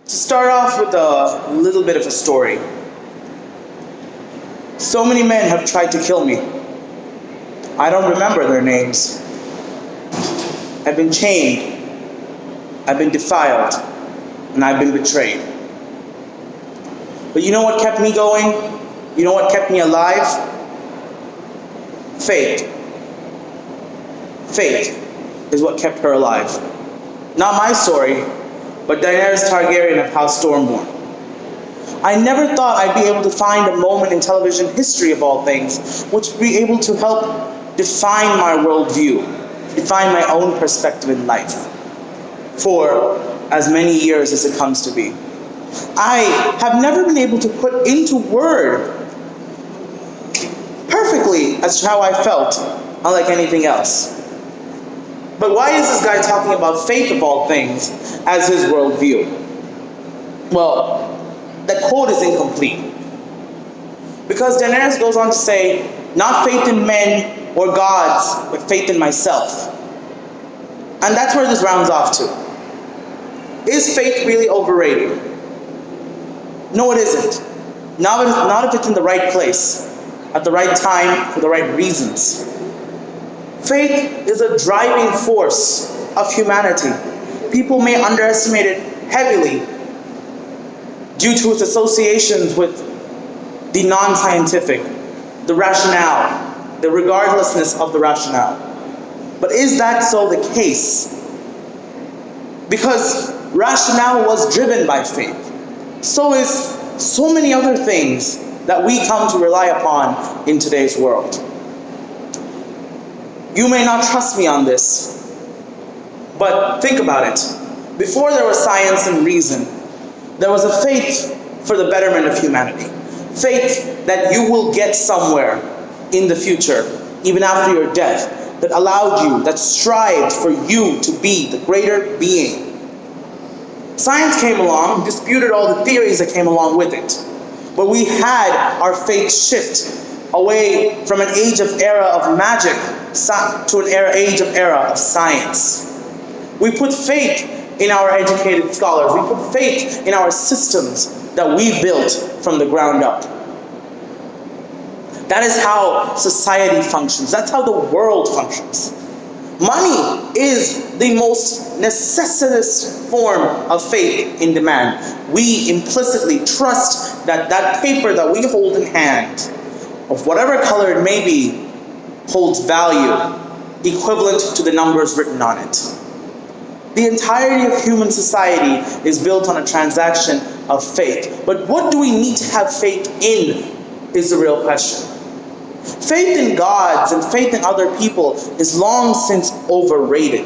To start off with a little bit of a story. So many men have tried to kill me. I don't remember their names. I've been chained, I've been defiled, and I've been betrayed. But you know what kept me going? You know what kept me alive? Faith. Faith is what kept her alive. Not my story, but Daenerys Targaryen of House Stormborn. I never thought I'd be able to find a moment in television history of all things which would be able to help define my worldview, define my own perspective in life, for as many years as it comes to be. I have never been able to put into word perfectly as to how I felt, unlike anything else. But why is this guy talking about faith of all things as his worldview? Well, that quote is incomplete. Because Daenerys goes on to say, not faith in men or gods, but faith in myself. And that's where this rounds off to. Is faith really overrated? No, it isn't. Not if it's in the right place, at the right time, for the right reasons. Faith is a driving force of humanity. People may underestimate it heavily due to its associations with the non-scientific, the rationale, the regardlessness of the rationale. But is that so the case? Because rationale was driven by faith. So is so many other things that we come to rely upon in today's world. You may not trust me on this, but think about it. Before there was science and reason, there was a faith for the betterment of humanity. Faith that you will get somewhere in the future, even after your death, that allowed you, that strived for you to be the greater being. Science came along, disputed all the theories that came along with it. But we had our faith shift away from an era of magic to an age of science. We put faith in our educated scholars. We put faith in our systems that we built from the ground up. That is how society functions. That's how the world functions. Money is the most necessitous form of faith in demand. We implicitly trust that that paper that we hold in hand, of whatever color it may be, holds value equivalent to the numbers written on it. The entirety of human society is built on a transaction of faith. But what do we need to have faith in is the real question. Faith in gods and faith in other people is long since overrated.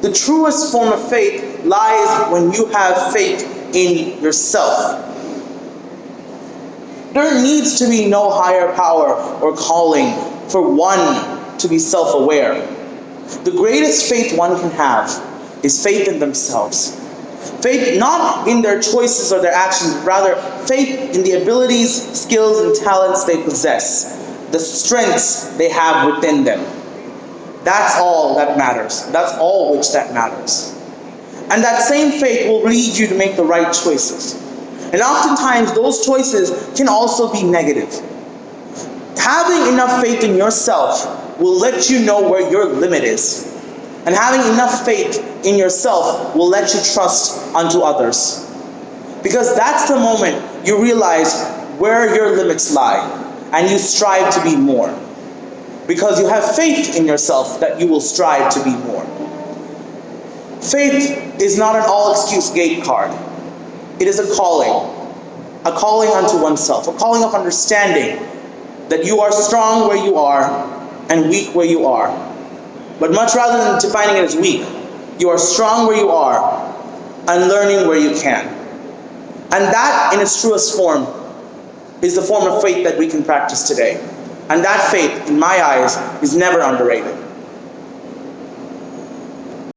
The truest form of faith lies when you have faith in yourself. There needs to be no higher power or calling for one to be self-aware. The greatest faith one can have is faith in themselves. Faith not in their choices or their actions, but rather faith in the abilities, skills, and talents they possess, the strengths they have within them. That's all that matters. That's all which that matters. And that same faith will lead you to make the right choices. And oftentimes those choices can also be negative. Having enough faith in yourself will let you know where your limit is. And having enough faith in yourself will let you trust unto others. Because that's the moment you realize where your limits lie, and you strive to be more. Because you have faith in yourself that you will strive to be more. Faith is not an all-excuse gate card. It is a calling unto oneself, a calling of understanding that you are strong where you are and weak where you are. But much rather than defining it as weak, you are strong where you are and learning where you can. And that, in its truest form, is the form of faith that we can practice today. And that faith, in my eyes, is never underrated.